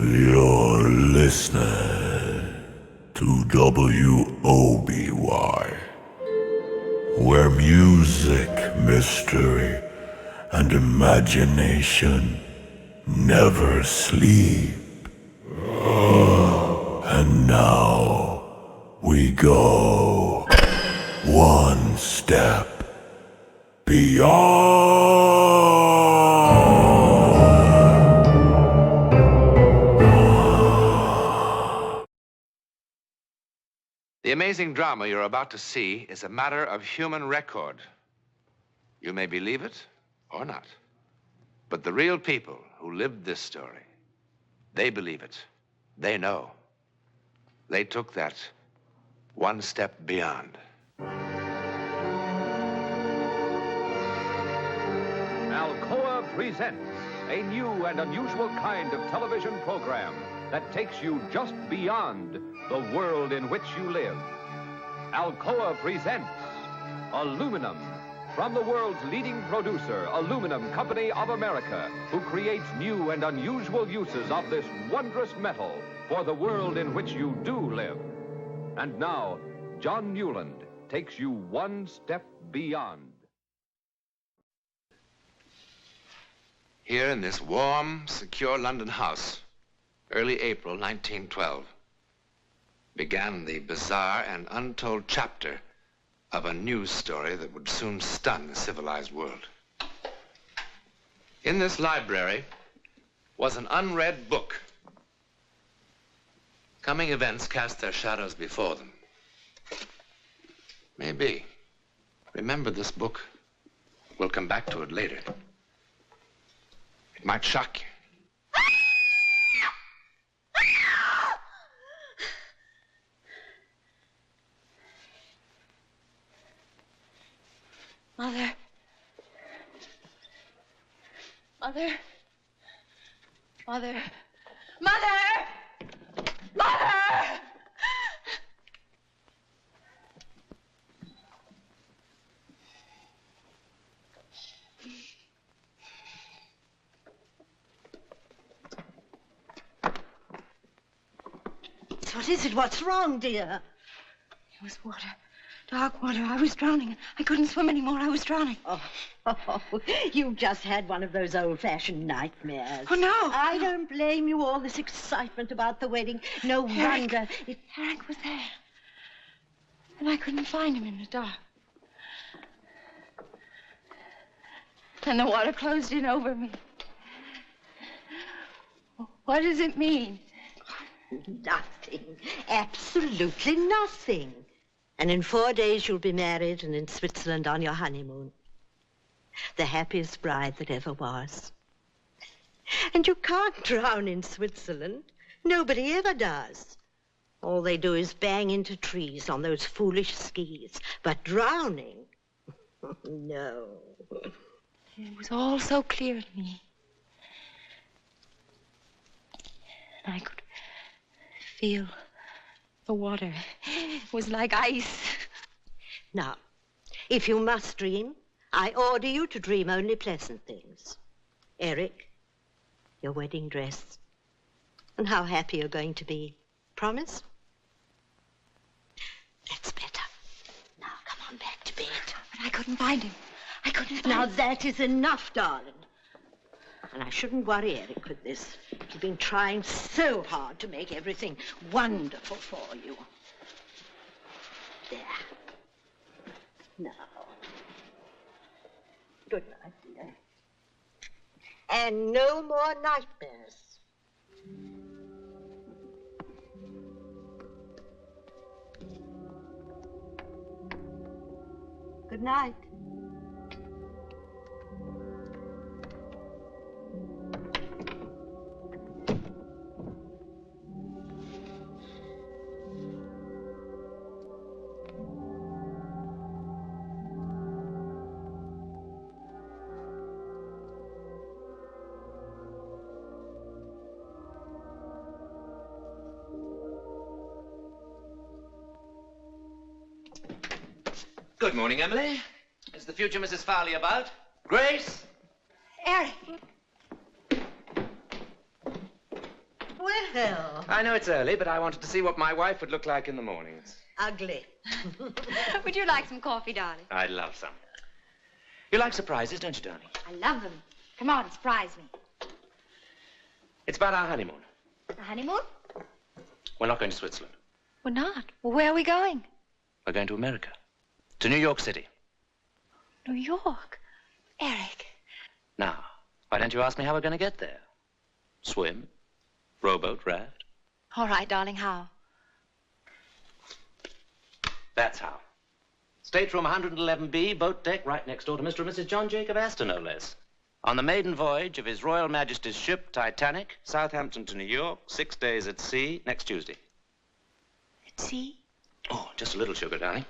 You're listening to WOBY, where music, mystery, and imagination never sleep. And now we go one step beyond. The amazing drama you're about to see is a matter of human record. You may believe it or not, but the real people who lived this story, they believe it. They know. They took that one step beyond. Alcoa presents a new and unusual kind of television program that takes you just beyond the world in which you live. Alcoa presents Aluminum, from the world's leading producer, Aluminum Company of America, who creates new and unusual uses of this wondrous metal for the world in which you do live. And now, John Newland takes you one step beyond. Here in this warm, secure London house, early April 1912, began the bizarre and untold chapter of a news story that would soon stun the civilized world. In this library was an unread book. Coming events cast their shadows before them. Maybe. Remember this book. We'll come back to it later. It might shock you. Mother. Mother. Mother. Mother! Mother! What is it? What's wrong, dear? It was water. Dark water. I was drowning. I couldn't swim anymore. I was drowning. Oh, you've just had one of those old-fashioned nightmares. Oh, no. I don't blame you. All this excitement about the wedding. No wonder. Eric was there. And I couldn't find him in the dark. And the water closed in over me. What does it mean? Nothing. Absolutely nothing. And in 4 days you'll be married and in Switzerland on your honeymoon. The happiest bride that ever was. And you can't drown in Switzerland. Nobody ever does. All they do is bang into trees on those foolish skis. But drowning? No. It was all so clear to me. And I could feel the water. It was like ice. Now, if you must dream, I order you to dream only pleasant things. Eric, your wedding dress, and how happy you're going to be. Promise? That's better. Now, come on back to bed. But I couldn't find him. I couldn't find Now, him. that is enough, darling. And I shouldn't worry Eric with this. He's been trying so hard to make everything wonderful for you. There. Now. Good night, dear. And no more nightmares. Good night. Good morning, Emily. Is the future Mrs. Farley about? Grace? Eric. Well, Phil. I know it's early, but I wanted to see what my wife would look like in the mornings. Ugly. Would you like some coffee, darling? I'd love some. You like surprises, don't you, darling? I love them. Come on, surprise me. It's about our honeymoon. The honeymoon? We're not going to Switzerland. We're not. Well, where are we going? We're going to America. To New York City. New York. Eric. Now, why don't you ask me how we're going to get there? Swim? Rowboat? Raft? All right, darling, how? That's how. Stateroom 111B, boat deck, right next door to Mr. and Mrs. John Jacob Astor, no less. On the maiden voyage of His Royal Majesty's ship, Titanic, Southampton to New York, 6 days at sea, next Tuesday. At sea? Oh, just a little sugar, darling.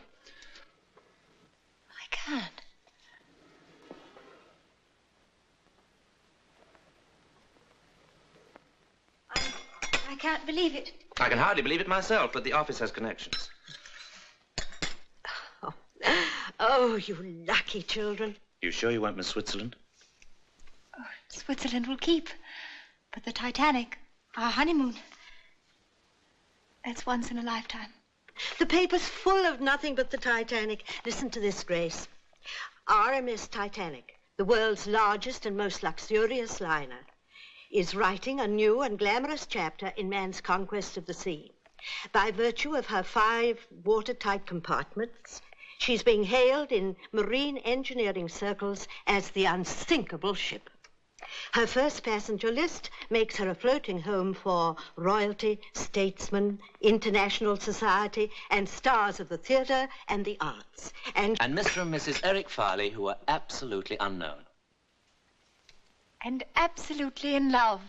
I can't. I can't believe it. I can hardly believe it myself, but the office has connections. Oh, you lucky children. You sure you won't miss Switzerland? Oh, Switzerland will keep. But the Titanic, our honeymoon, that's once in a lifetime. The paper's full of nothing but the Titanic. Listen to this, Grace. RMS Titanic, the world's largest and most luxurious liner, is writing a new and glamorous chapter in man's conquest of the sea. By virtue of her 5 watertight compartments, she's being hailed in marine engineering circles as the unsinkable ship. Her first passenger list makes her a floating home for royalty, statesmen, international society, and stars of the theater and the arts. And Mr. and Mrs. Eric Farley, who are absolutely unknown. And absolutely in love.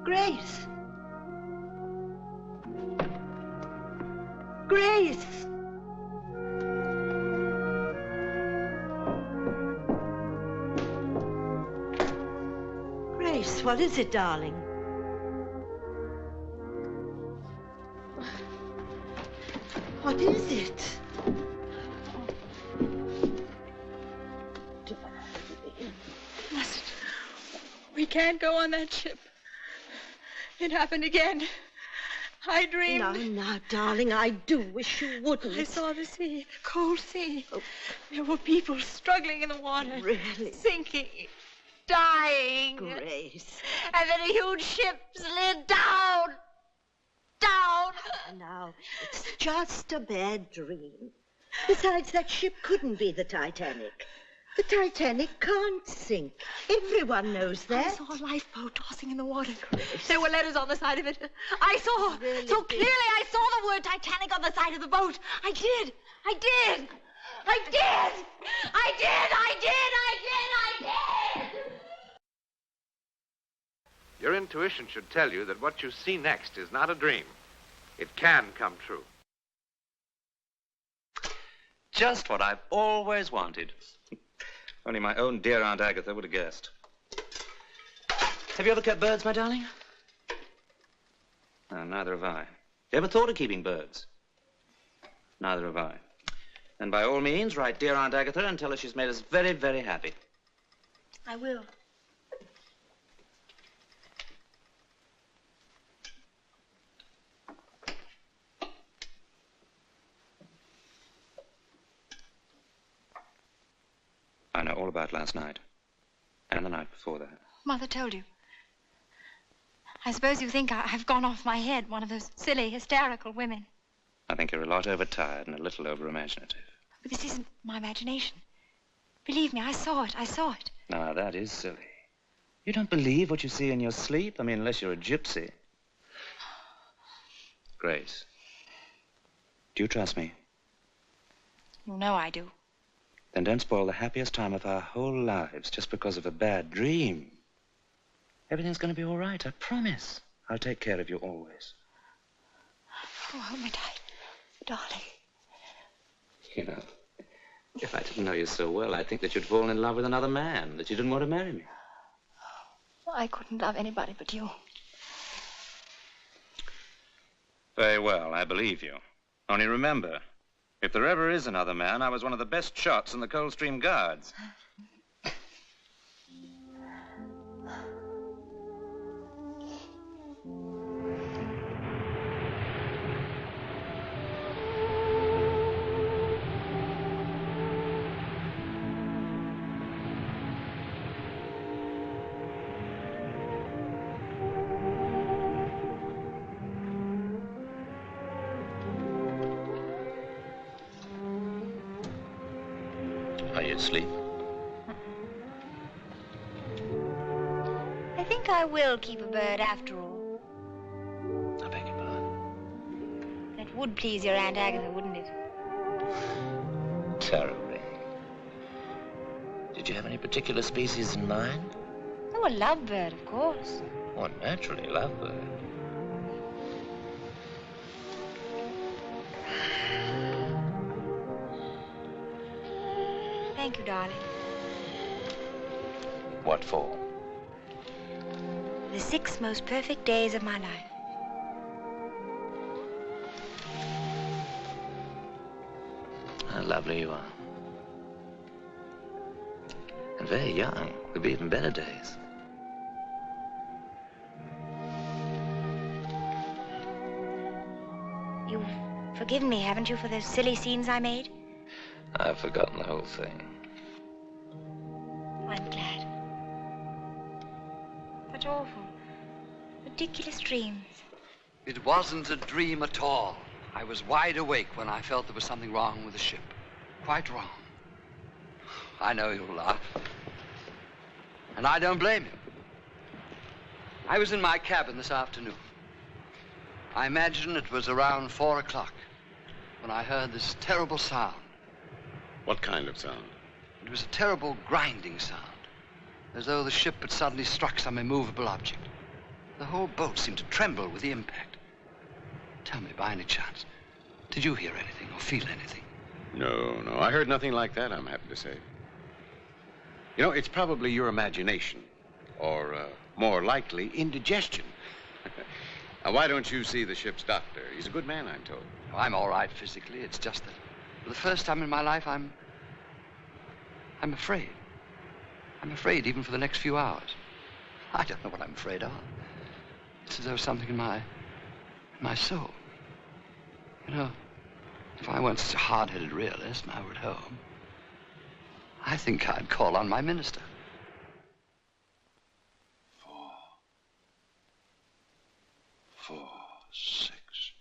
Grace. Grace. Grace, what is it, darling? What is it? Mustn't. We can't go on that ship. It happened again. I dreamed. Now, darling, I do wish you wouldn't. I saw the sea, the cold sea. Oh. There were people struggling in the water. Really? Sinking, dying. Grace. And then a huge ship slid down. Down. Now, it's just a bad dream. Besides, that ship couldn't be the Titanic. The Titanic can't sink. Everyone knows that. I saw a lifeboat tossing in the water. There were letters on the side of it. I saw. Really? So clearly I saw the word Titanic on the side of the boat. I did. I did. I did. I did. I did. I did. I did. Your intuition should tell you that what you see next is not a dream. It can come true. Just what I've always wanted. Only my own dear Aunt Agatha would have guessed. Have you ever kept birds, my darling? No, neither have I. You ever thought of keeping birds? Neither have I. And by all means, write dear Aunt Agatha and tell her she's made us very, very happy. I will. I know all about last night. And the night before that. Mother told you. I suppose you think I've gone off my head, one of those silly, hysterical women. I think you're a lot overtired and a little over-imaginative. But this isn't my imagination. Believe me, I saw it. I saw it. Now, that is silly. You don't believe what you see in your sleep? I mean, unless you're a gypsy. Grace, do you trust me? You know I do. Then don't spoil the happiest time of our whole lives just because of a bad dream. Everything's going to be all right, I promise. I'll take care of you always. Oh, hold me tight, darling. You know, if I didn't know you so well, I'd think that you'd fallen in love with another man, that you didn't want to marry me. I couldn't love anybody but you. Very well, I believe you. Only remember, If there ever is another man, I was one of the best shots in the Coldstream Guards. Are you asleep? I think I will keep a bird after all. I beg your pardon. That would please your Aunt Agatha, wouldn't it? Terribly. Did you have any particular species in mind? Oh, a lovebird, of course. Well, naturally, lovebird. Thank you, darling. What for? The 6 most perfect days of my life. How lovely you are. And very young. Could be even better days. You've forgiven me, haven't you, for those silly scenes I made? I've forgotten the whole thing. I'm glad. Such awful, ridiculous dreams. It wasn't a dream at all. I was wide awake when I felt there was something wrong with the ship. Quite wrong. I know you'll laugh. And I don't blame you. I was in my cabin this afternoon. I imagine it was around 4 o'clock when I heard this terrible sound. What kind of sound? It was a terrible grinding sound, as though the ship had suddenly struck some immovable object. The whole boat seemed to tremble with the impact. Tell me, by any chance, did you hear anything or feel anything? No, I heard nothing like that, I'm happy to say. You know, it's probably your imagination, or more likely, indigestion. Now, why don't you see the ship's doctor? He's a good man, I'm told. I'm all right physically. It's just that for the first time in my life, I'm afraid. I'm afraid even for the next few hours. I don't know what I'm afraid of. It's as though something in my soul. You know, if I weren't such a hard-headed realist and I were at home, I think I'd call on my minister. 4, 6.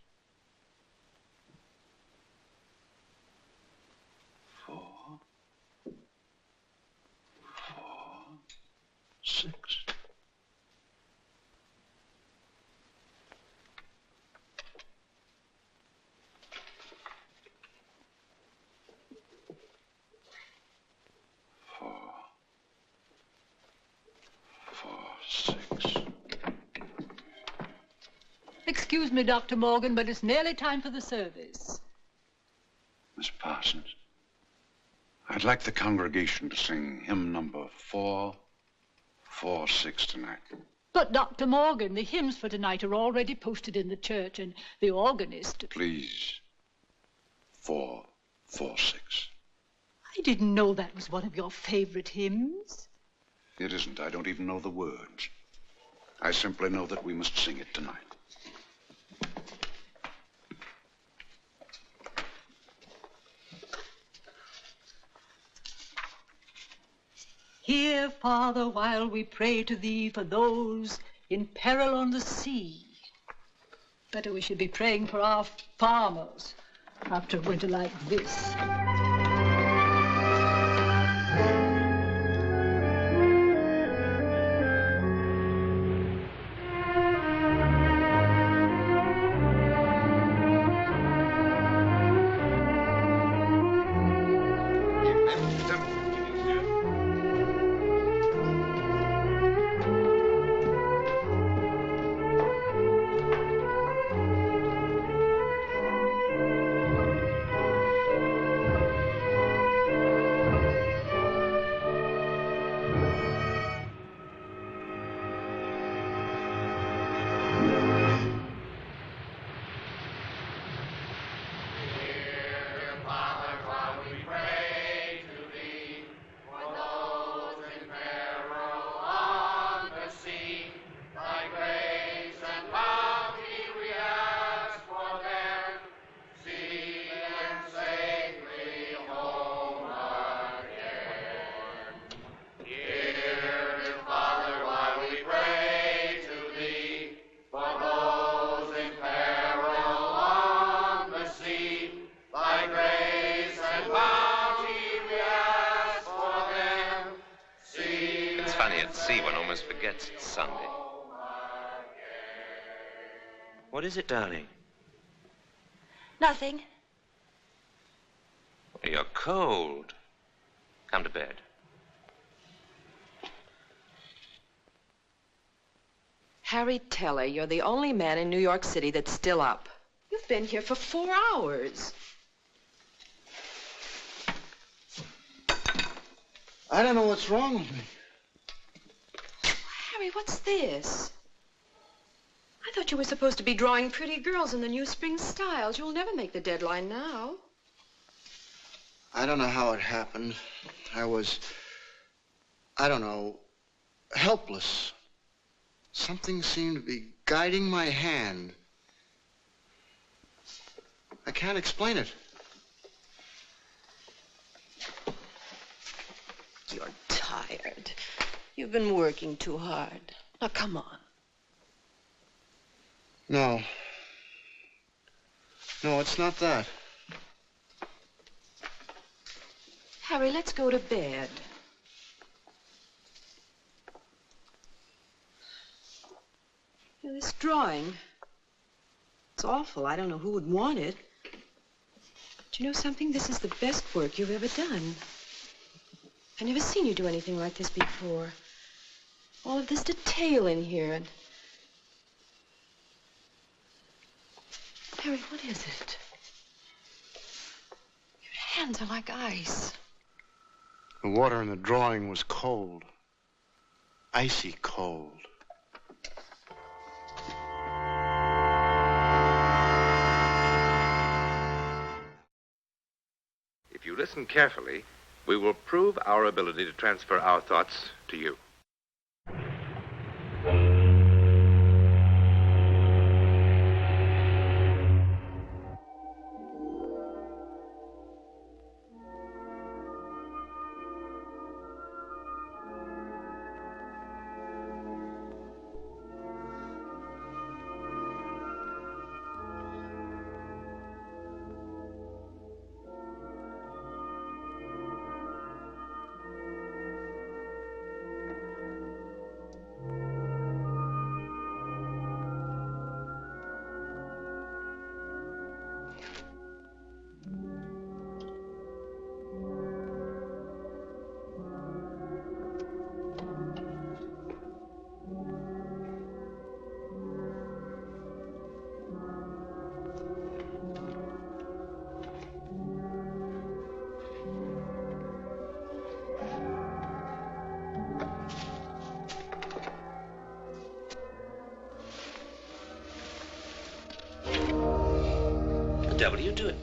4, 6. Excuse me, Dr. Morgan, but it's nearly time for the service. Miss Parsons, I'd like the congregation to sing hymn number 446 tonight. But, Dr. Morgan, the hymns for tonight are already posted in the church, and the organist... Please, 446. I didn't know that was one of your favorite hymns. It isn't. I don't even know the words. I simply know that we must sing it tonight. Hear, Father, while we pray to thee for those in peril on the sea. Better we should be praying for our farmers after a winter like this. see one almost forgets it's Sunday. What is it, darling? Nothing. You're cold. Come to bed. Harry Teller, you're the only man in New York City that's still up. You've been here for 4 hours. I don't know what's wrong with me. Harry, what's this? I thought you were supposed to be drawing pretty girls in the new spring styles. You'll never make the deadline now. I don't know how it happened. I don't know, helpless. Something seemed to be guiding my hand. I can't explain it. You're tired. You've been working too hard. Now, come on. No. No, it's not that. Harry, let's go to bed. You know, this drawing, it's awful. I don't know who would want it. But you know something? This is the best work you've ever done. I've never seen you do anything like this before. All of this detail in here. And Harry, what is it? Your hands are like ice. The water in the drawing was cold. Icy cold. If you listen carefully, we will prove our ability to transfer our thoughts to you. The devil are you doing?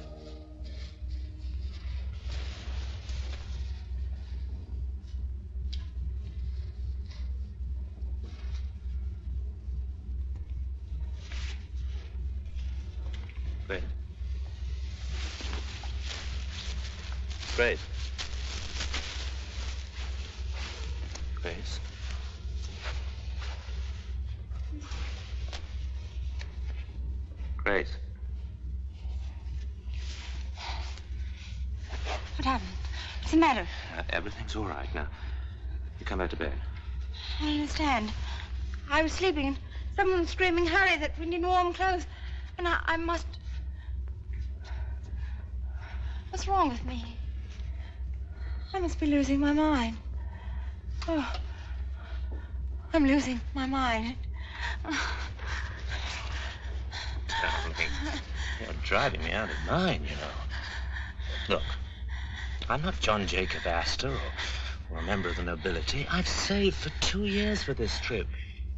Grace. Grace. Grace. Grace. What happened? What's the matter? Everything's all right now. You come back to bed. I don't understand. I was sleeping and someone was screaming, hurry, that we need warm clothes. And I must... What's wrong with me? I must be losing my mind. Oh, I'm losing my mind. Darling, you're driving me out of mind, you know. Look, I'm not John Jacob Astor or a member of the nobility. I've saved for 2 years for this trip,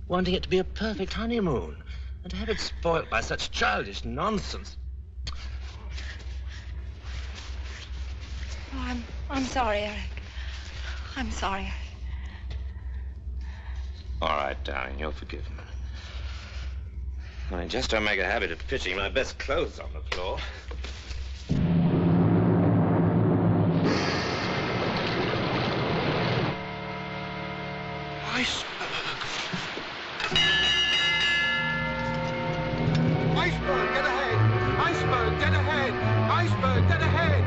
wanting it to be a perfect honeymoon, and to have it spoilt by such childish nonsense. Oh, I'm sorry, Eric. I'm sorry. All right, darling, you're forgiven. I just don't make a habit of pitching my best clothes on the floor. Iceberg, get ahead! Iceberg, get ahead! Iceberg, get ahead!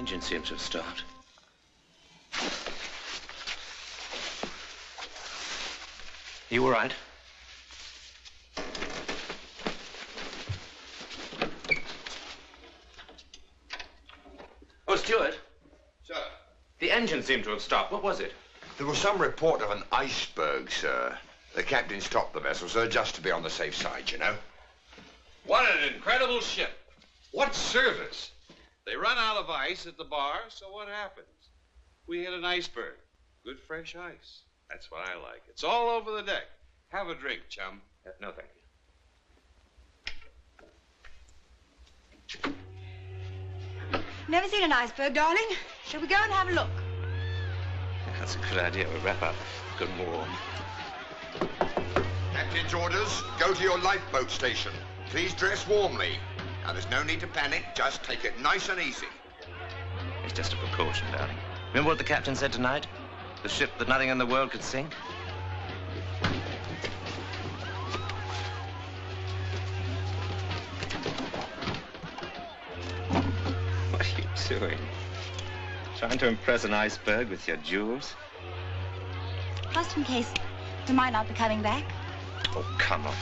engine seems to have stopped. You all right? Oh, Stuart. Sir? The engine seemed to have stopped. What was it? There was some report of an iceberg, sir. The captain stopped the vessel, sir, just to be on the safe side, you know. What an incredible ship. What service? They run out of ice at the bar, so what happens? We hit an iceberg. Good fresh ice. That's what I like. It's all over the deck. Have a drink, chum. No, thank you. Never seen an iceberg, darling. Shall we go and have a look? That's a good idea. We'll wrap up good and warm. Captain's orders, go to your lifeboat station. Please dress warmly. Now, there's no need to panic. Just take it nice and easy. It's just a precaution, darling. Remember what the captain said tonight? The ship that nothing in the world could sink? What are you doing? Trying to impress an iceberg with your jewels? Just in case we might not be coming back. Oh, come on.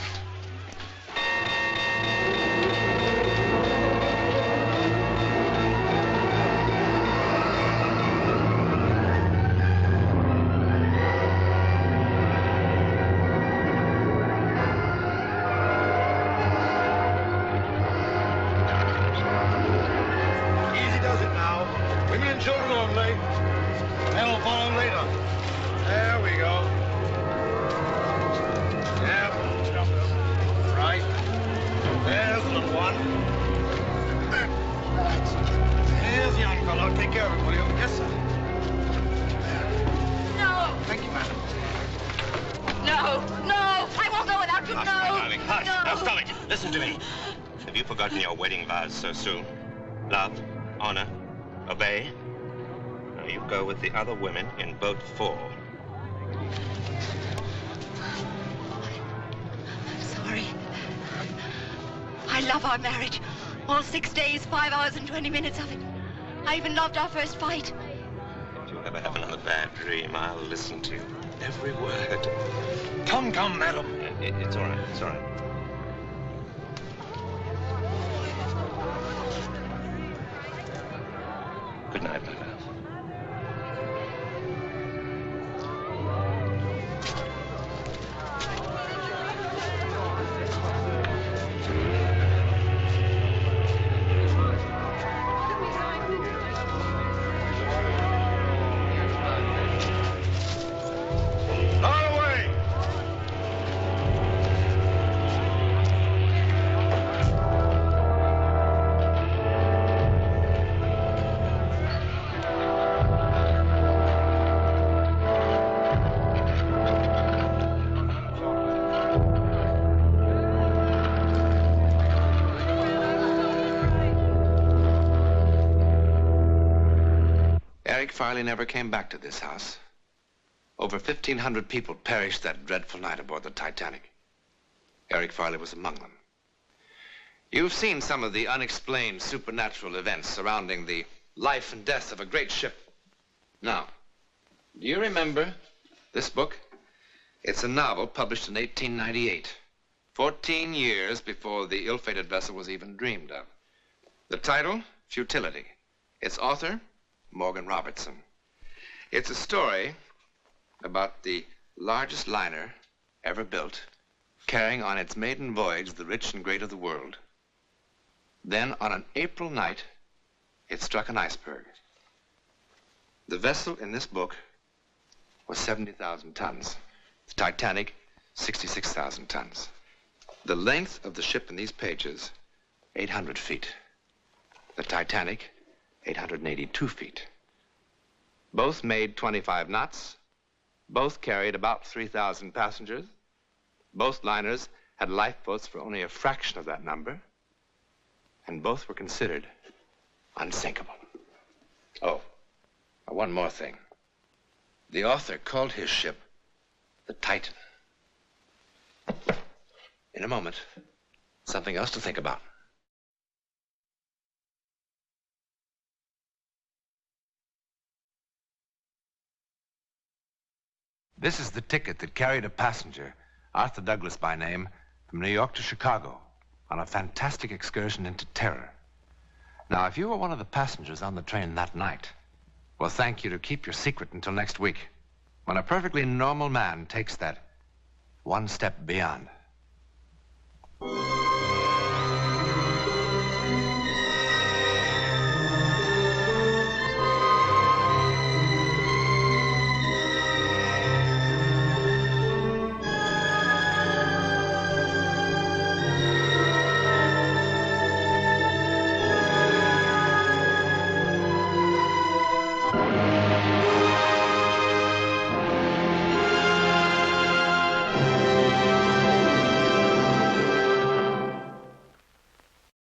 Easy does it now. Women and children only. Men will follow later. There we go. Yeah, jump up. Right. There's the little one. Here's the young fellow. Take care of him, will you? Yes, sir. No! Thank you, madam. No! No! I won't go without you. Hush, No! my darling, hush. No! Now stop it. Listen to me. Have you forgotten your wedding vows so soon? Love, honor, obey. Now you go with the other women in boat 4. I'm sorry. I love our marriage. All 6 days, 5 hours, and 20 minutes of it. I even loved our first fight. If you ever have another bad dream, I'll listen to you. Every word. Come, madam. It's all right. It's all right. Good night, my love. Eric Farley never came back to this house. Over 1,500 people perished that dreadful night aboard the Titanic. Eric Farley was among them. You've seen some of the unexplained supernatural events surrounding the life and death of a great ship. Now, do you remember this book? It's a novel published in 1898, 14 years before the ill-fated vessel was even dreamed of. The title, Futility. Its author, Morgan Robertson. It's a story about the largest liner ever built, carrying on its maiden voyage the rich and great of the world. Then, on an April night, it struck an iceberg. The vessel in this book was 70,000 tons. The Titanic, 66,000 tons. The length of the ship in these pages, 800 feet. The Titanic, 882 feet. Both made 25 knots. Both carried about 3,000 passengers. Both liners had lifeboats for only a fraction of that number. And both were considered unsinkable. Oh, one more thing. The author called his ship the Titan. In a moment, something else to think about. This is the ticket that carried a passenger, Arthur Douglas by name, from New York to Chicago on a fantastic excursion into terror. Now, if you were one of the passengers on the train that night, we'll thank you to keep your secret until next week, when a perfectly normal man takes that one step beyond.